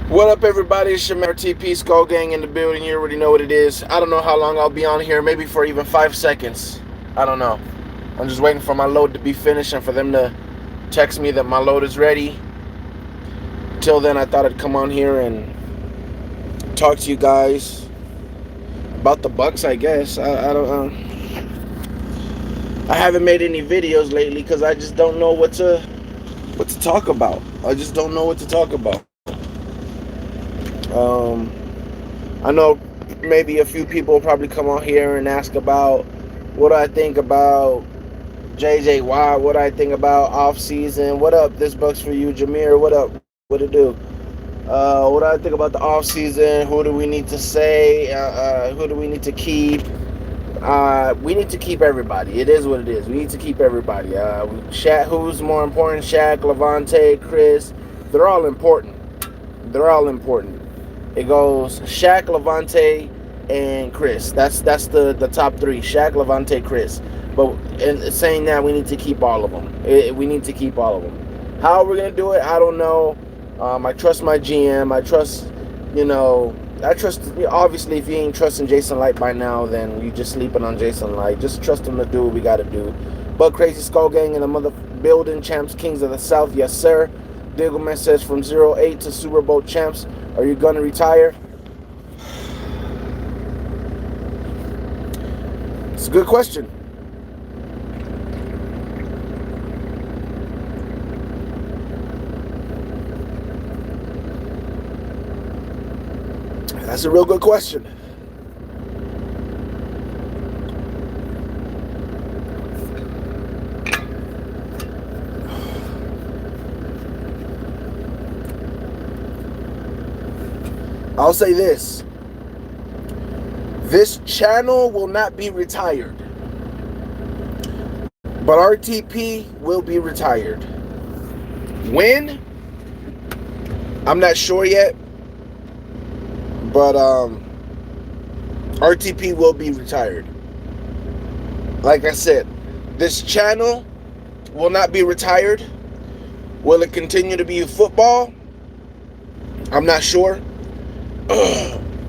What up, everybody? It's your man RTP Skull Gang in the building. You already know what it is. I don't know how long I'll be on here, maybe for even 5 seconds. I don't know. I'm just waiting for my load to be finished and for them to text me that my load is ready. Till then, I thought I'd come on here and talk to you guys about the Bucks. I guess I don't. I haven't made any videos lately because I just don't know what to talk about. I just don't know what to talk about. I know maybe a few people will probably come on here and ask about what I think about JJ Watt, what I think about off season. What up? This Bucks for you, Jameer. What up? What it do? What do I think about the off season? Who do we need to say? Who do we need to keep? We need to keep everybody. It is what it is. We need to keep everybody. Shaq, who's more important? Shaq, Levante, Chris. They're all important. They're all important. It goes Shaq, Levante, and Chris. That's the top three. Shaq, Levante, Chris. But in saying that, we need to keep all of them. We need to keep all of them. How we're gonna do it, I don't know. I trust my GM. I trust, obviously, if you ain't trusting Jason Light by now, then you just sleeping on Jason Light. Just trust him to do what we got to do. But Crazy Skull Gang in the mother building, champs, kings of the South, yes, sir. Diggleman says from 08 to Super Bowl champs, are you going to retire? It's a good question. That's a real good question. I'll say this. This channel will not be retired. But RTP will be retired. When? I'm not sure yet. But RTP will be retired. Like I said, this channel will not be retired. Will it continue to be football? I'm not sure.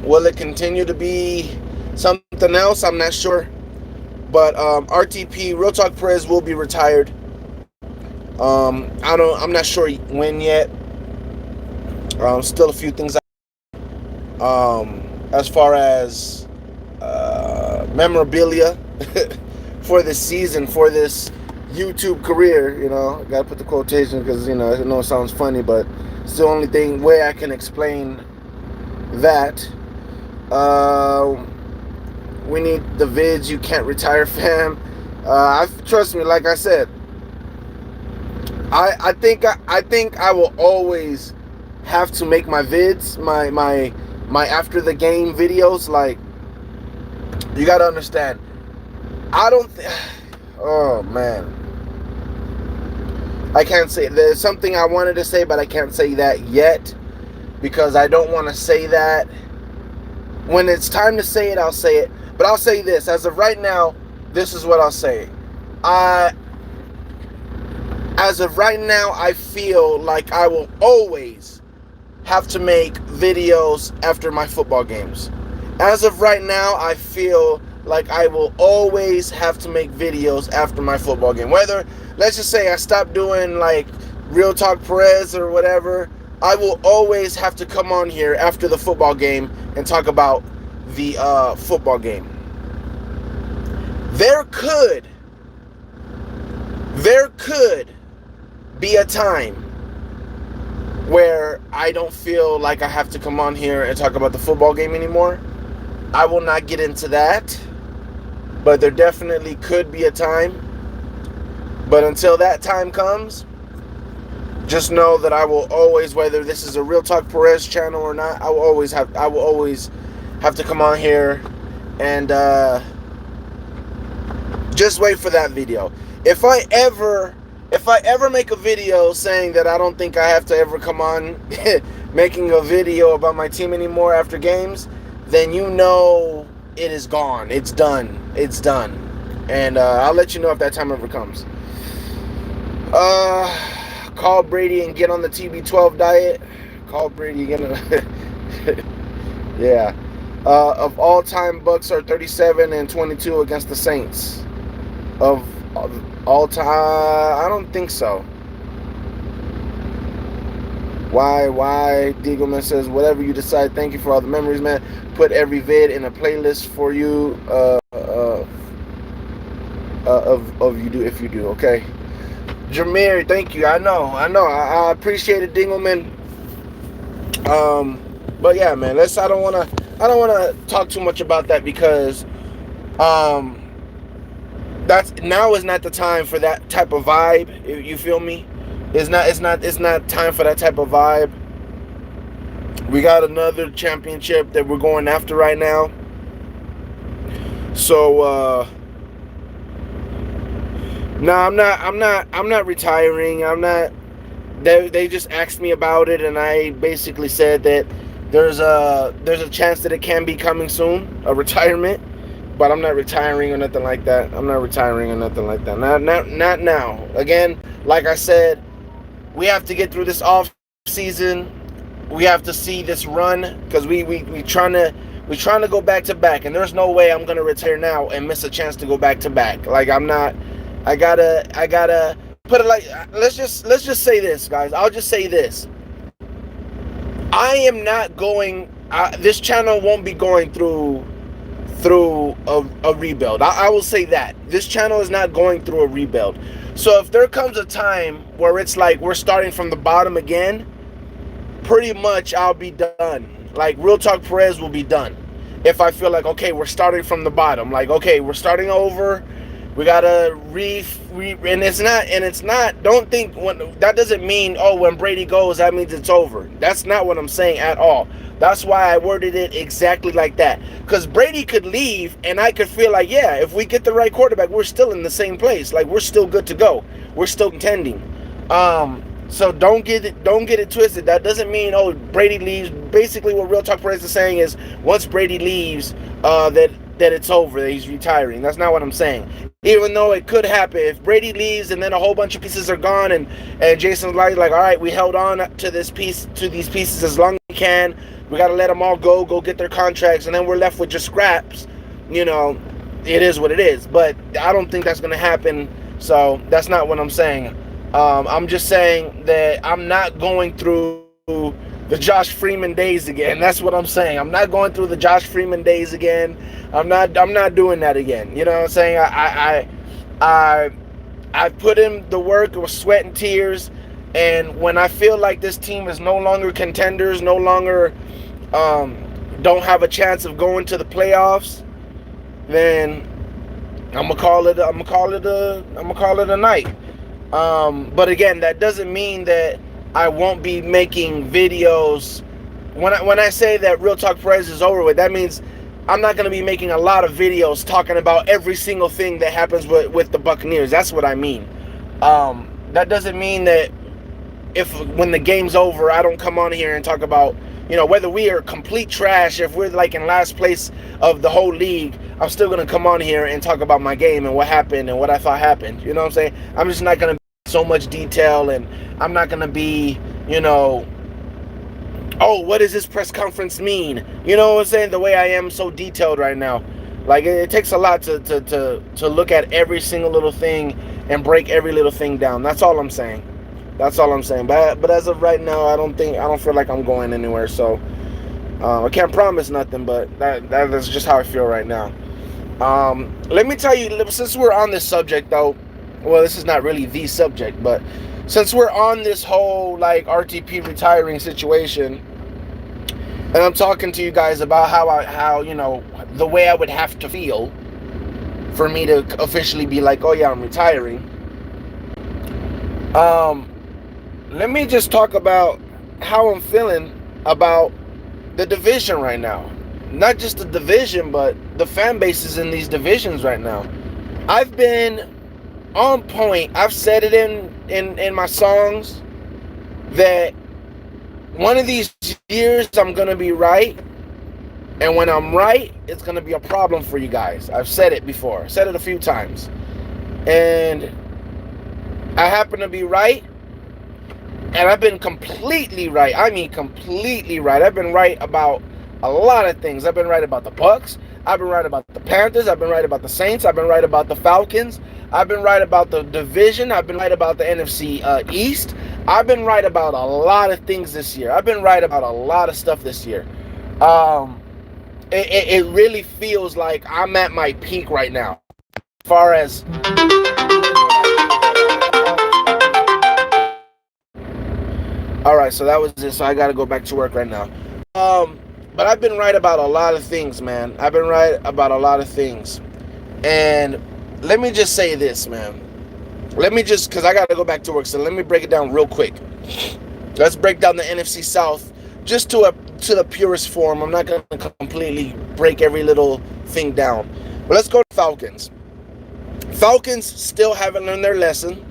Will it continue to be something else? I'm not sure. But RTP, Real Talk Perez will be retired. I'm not sure when yet. Still a few things. As far as memorabilia for this season, for this YouTube career, gotta put the quotation because I know it sounds funny, but it's the only way I can explain that. We need the vids. You can't retire, fam. Trust me. Like I said, I think I will always have to make my vids, my after the game videos. Like, you gotta understand. Oh man, I can't say. There's something I wanted to say, but I can't say that yet because I don't want to say that. When it's time to say it, I'll say it. But I'll say this. As of right now, this is what I'll say. As of right now, I feel like I will always have to make videos after my football games. As of right now, I feel like I will always have to make videos after my football game. Whether, let's just say I stop doing like Real Talk Perez or whatever, I will always have to come on here after the football game and talk about the football game. There could be a time where I don't feel like I have to come on here and talk about the football game anymore. I will not get into that, but there definitely could be a time. But until that time comes, just know that I will always, whether this is a Real Talk Perez channel or not, I will always have to come on here and just wait for that video. If I ever make a video saying that I don't think I have to ever come on making a video about my team anymore after games, then it is gone. It's done. It's done. And I'll let you know if that time ever comes. Call Brady and get on the TB12 diet. Call Brady again. Yeah. Of all time, Bucks are 37-22 against the Saints. Of all time, I don't think so. Why? Diegelman says, whatever you decide, thank you for all the memories, man. Put every vid in a playlist for you of you do, if you do, okay? Jameer, thank you. I know. I appreciate it, Diegelman. But yeah, man, I don't wanna talk too much about that because that's now is not the time for that type of vibe. You feel me? It's not time for that type of vibe. We got another championship that we're going after right now. So no, I'm not retiring. I'm not. They just asked me about it, and I basically said that there's a chance that it can be coming soon, a retirement. But I'm not retiring or nothing like that. Not now. Again, like I said, we have to get through this off season. We have to see this run because we trying to go back to back, and there's no way I'm gonna retire now and miss a chance to go back to back. Like I'm not. I gotta put it like let's just say this, guys. I'll just say this. I am not going. This channel won't be going through a rebuild. I will say that this channel is not going through a rebuild. So if there comes a time where it's like we're starting from the bottom again, pretty much I'll be done. Like Real Talk Perez will be done. If I feel like, okay, we're starting from the bottom, like, okay, we're starting over, we gotta and it's not, don't think, that doesn't mean, oh, when Brady goes, that means it's over. That's not what I'm saying at all. That's why I worded it exactly like that. Because Brady could leave, and I could feel like, yeah, if we get the right quarterback, we're still in the same place. Like, we're still good to go. We're still contending. So don't get it twisted. That doesn't mean, oh, Brady leaves. Basically, what Real Talk Perez is saying is, once Brady leaves, that it's over, that he's retiring. That's not what I'm saying. Even though it could happen, if Brady leaves and then a whole bunch of pieces are gone, and Jason's like, all right, we held on to these pieces as long as we can. We got to let them all go get their contracts, and then we're left with just scraps. You know, it is what it is. But I don't think that's going to happen, so that's not what I'm saying. I'm just saying that I'm not going through the Josh Freeman days again. That's what I'm saying. I'm not going through the Josh Freeman days again. I'm not doing that again. You know what I'm saying? I put in the work with sweat and tears, and when I feel like this team is no longer contenders, no longer don't have a chance of going to the playoffs, then I'm gonna call it a night. But again, that doesn't mean that I won't be making videos. When I say that Real Talk Perez is over with, that means I'm not going to be making a lot of videos talking about every single thing that happens with the Buccaneers. That's what I mean. That doesn't mean that when the game's over, I don't come on here and talk about, whether we are complete trash, if we're like in last place of the whole league, I'm still going to come on here and talk about my game and what happened and what I thought happened. You know what I'm saying? I'm just not going to be so much detail, and I'm not going to be, oh, what does this press conference mean? You know what I'm saying? The way I am so detailed right now. Like, it takes a lot to look at every single little thing and break every little thing down. That's all I'm saying. But as of right now, I don't feel like I'm going anywhere. So I can't promise nothing, but that's just how I feel right now. Let me tell you, since we're on this subject, though, well, this is not really the subject, but since we're on this whole like RTP retiring situation, and I'm talking to you guys about how the way I would have to feel for me to officially be like, oh yeah, I'm retiring. Let me just talk about how I'm feeling about the division right now. Not just the division, but the fan bases in these divisions right now. I've been on point. I've said it in my songs that one of these years I'm going to be right. And when I'm right, it's going to be a problem for you guys. I've said it before. Said it a few times. And I happen to be right. And I've been completely right. I mean, completely right. I've been right about a lot of things. I've been right about the Bucks. I've been right about the Panthers. I've been right about the Saints. I've been right about the Falcons. I've been right about the division. I've been right about the NFC East. I've been right about a lot of things this year. I've been right about a lot of stuff this year. Um, it really feels like I'm at my peak right now. As far as all right, so that was it. So I got to go back to work right now. But I've been right about a lot of things, man. I've been right about a lot of things. And let me just say this, man. Let me just, because I got to go back to work, so let me break it down real quick. Let's break down the NFC South just to the purest form. I'm not going to completely break every little thing down. But let's go to Falcons. Falcons still haven't learned their lesson.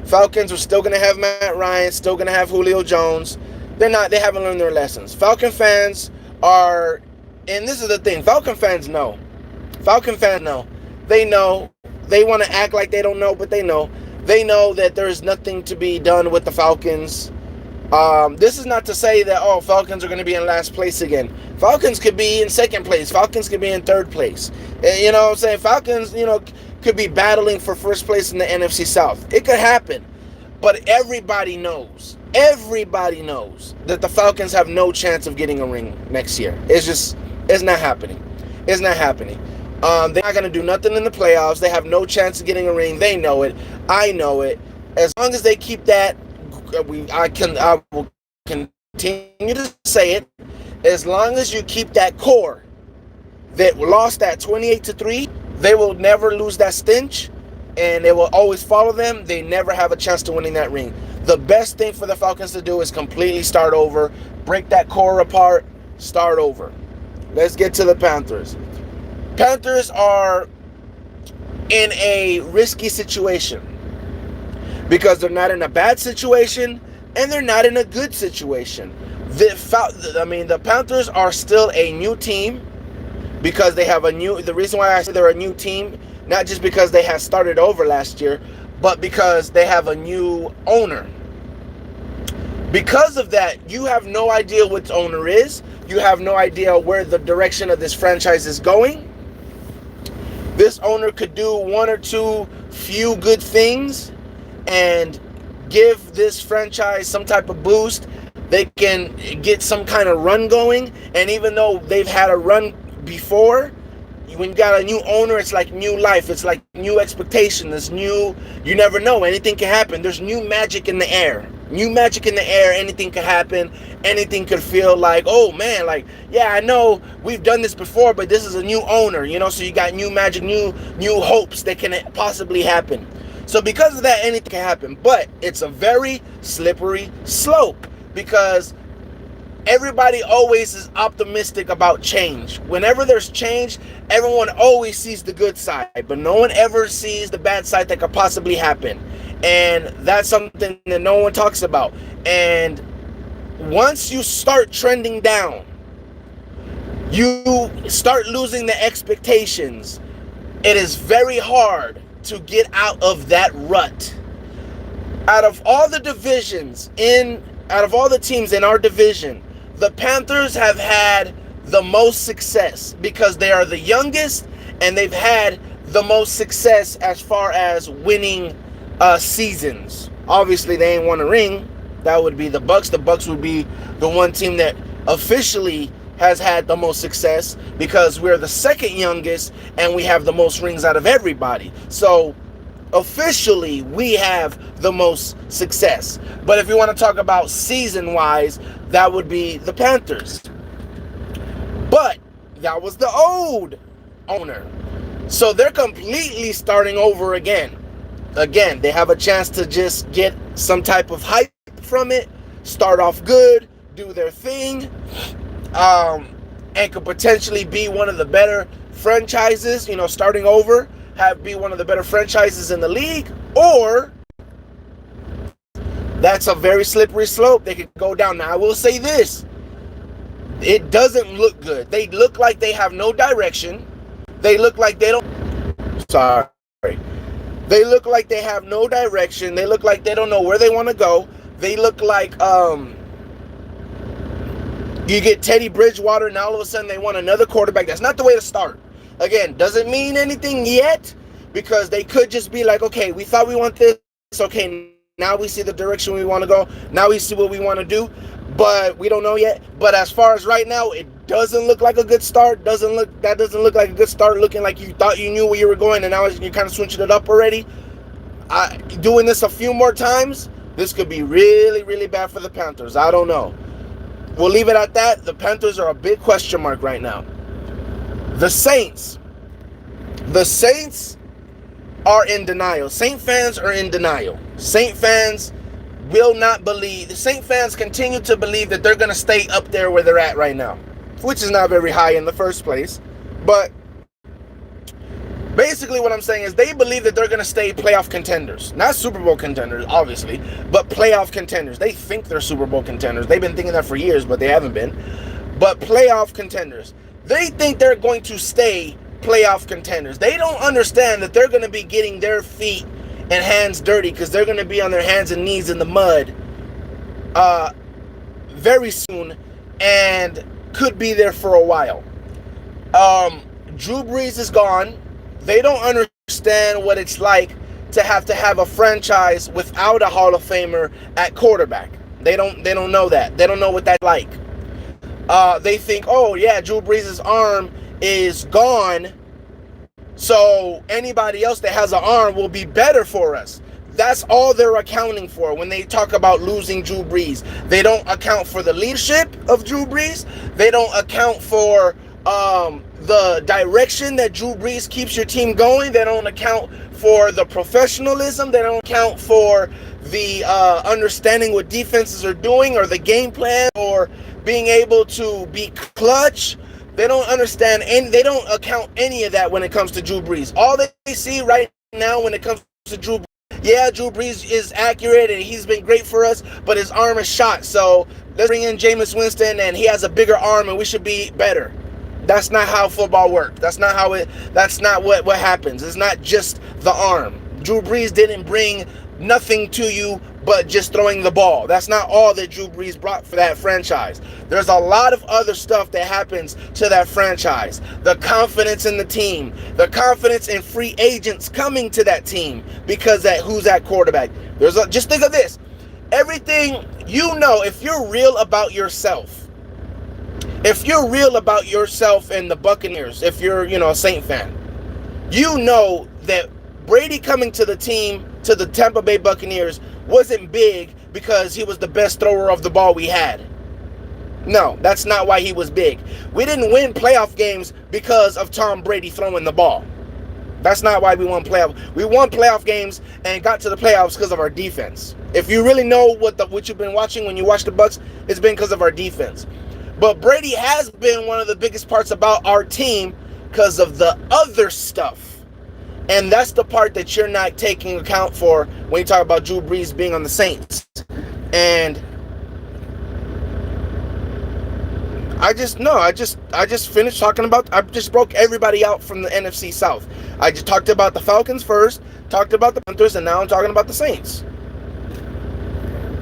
Falcons are still going to have Matt Ryan, still going to have Julio Jones. They haven't learned their lessons. Falcon fans are, and this is the thing, Falcon fans know. They know. They want to act like they don't know, but they know. They know that there's nothing to be done with the Falcons. This is not to say that, Falcons are going to be in last place again. Falcons could be in second place. Falcons could be in third place. You know what I'm saying? Falcons, could be battling for first place in the NFC South. It could happen. But everybody knows that the Falcons have no chance of getting a ring next year. It's not happening. It's not happening. They're not going to do nothing in the playoffs. They have no chance of getting a ring. They know it. I know it. As long as they keep that, I will continue to say it. As long as you keep that core that lost that 28-3, they will never lose that stench, and it will always follow them. They never have a chance to winning that ring. The best thing for the Falcons to do is completely start over, break that core apart, start over. Let's get to the Panthers. Panthers are in a risky situation because they're not in a bad situation and they're not in a good situation. The Panthers are still a new team because they have the reason why I say they're a new team, not just because they had started over last year, but because they have a new owner. Because of that, you have no idea what the owner is. You have no idea where the direction of this franchise is going. This owner could do one or two few good things and give this franchise some type of boost. They can get some kind of run going. And even though they've had a run before, when you got a new owner, it's like new life. It's like new expectation. There's new, you never know. Anything can happen. There's new magic in the air. New magic in the air. Anything could happen. Anything could feel like, oh man, like, yeah, I know we've done this before, but this is a new owner, so you got new magic, new hopes that can possibly happen. So because of that, anything can happen. But it's a very slippery slope because everybody always is optimistic about change. Whenever there's change, everyone always sees the good side, but no one ever sees the bad side that could possibly happen. And that's something that no one talks about. And once you start trending down, you start losing the expectations. It is very hard to get out of that rut. Out of all the teams in our division, the Panthers have had the most success because they are the youngest and they've had the most success as far as winning seasons. Obviously, they ain't won a ring. That would be the Bucks. The Bucks would be the one team that officially has had the most success because we're the second youngest and we have the most rings out of everybody. So officially, we have the most success. But if you want to talk about season-wise, that would be the Panthers. But that was the old owner. So they're completely starting over again. Again, they have a chance to just get some type of hype from it, start off good, do their thing, and could potentially be one of the better franchises, starting over, be one of the better franchises in the league, or that's a very slippery slope. They could go down. Now, I will say this. It doesn't look good. They look like they have no direction. They look like they don't... Sorry. They look like they have no direction. They look like they don't know where they want to go. They look like you get Teddy Bridgewater, and all of a sudden they want another quarterback. That's not the way to start. Again, doesn't mean anything yet, because they could just be like, okay, we thought we want this. Okay, now we see the direction we want to go. Now we see what we want to do, but we don't know yet. But as far as right now, it doesn't look like a good start. Doesn't look like a good start. Looking like you thought you knew where you were going, and now you're kind of switching it up already. Doing this a few more times, this could be really, really bad for the Panthers. I don't know. We'll leave it at that. The Panthers are a big question mark right now. The Saints are in denial. Saint fans are in denial. Saint fans will not believe. The Saint fans continue to believe that they're going to stay up there where they're at right now, which is not very high in the first place. But basically what I'm saying is they believe that they're going to stay playoff contenders. Not Super Bowl contenders, obviously, but playoff contenders. They think they're Super Bowl contenders. They've been thinking that for years, but they haven't been. But playoff contenders. They think they're going to stay playoff contenders. They don't understand that they're going to be getting their feet and hands dirty, because they're going to be on their hands and knees in the mud very soon, and could be there for a while. Drew Brees is gone. They don't understand what it's like to have a franchise without a Hall of Famer at quarterback. They don't know that. They don't know what that's like. They think, oh yeah, Drew Brees' arm is gone, so anybody else that has an arm will be better for us. That's all they're accounting for when they talk about losing Drew Brees. They don't account for the leadership of Drew Brees. They don't account for the direction that Drew Brees keeps your team going. They don't account for the professionalism. They don't account for the understanding what defenses are doing, or the game plan, or being able to be clutch. They don't understand, and they don't account any of that when it comes to Drew Brees. All they see right now when it comes to Drew Brees, yeah, Drew Brees is accurate and he's been great for us, but his arm is shot. So let's bring in Jameis Winston, and he has a bigger arm, and we should be better. That's not how football works. That's not what happens. It's not just the arm. Drew Brees didn't bring nothing to you but just throwing the ball. That's not all that Drew Brees brought for that franchise. There's a lot of other stuff that happens to that franchise. The confidence in the team, the confidence in free agents coming to that team because that who's that quarterback. Just think of this. Everything you know, if you're real about yourself, and the Buccaneers, if you're, a Saint fan, you know that Brady coming to the team, to the Tampa Bay Buccaneers, wasn't big because he was the best thrower of the ball we had. No, that's not why he was big. We didn't win playoff games because of Tom Brady throwing the ball. That's not why we won playoff. We won playoff games and got to the playoffs because of our defense. If you really know what you've been watching when you watch the Bucs, it's been because of our defense. But Brady has been one of the biggest parts about our team because of the other stuff. And that's the part that you're not taking account for when you talk about Drew Brees being on the Saints. And I just finished talking about, I just broke everybody out from the NFC South. I just talked about the Falcons first, talked about the Panthers, and now I'm talking about the Saints.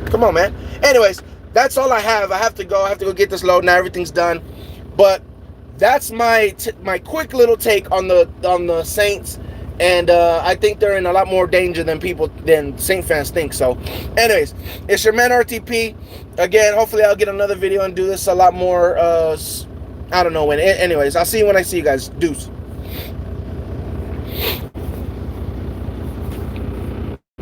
Come on, man. Anyways, that's all I have. I have to go get this load. Now everything's done. But that's my quick little take on the Saints. And I think they're in a lot more danger than Saint fans think. So, anyways, it's your man RTP. Again, hopefully I'll get another video and do this a lot more. I don't know when. Anyways, I'll see you when I see you guys. Deuce.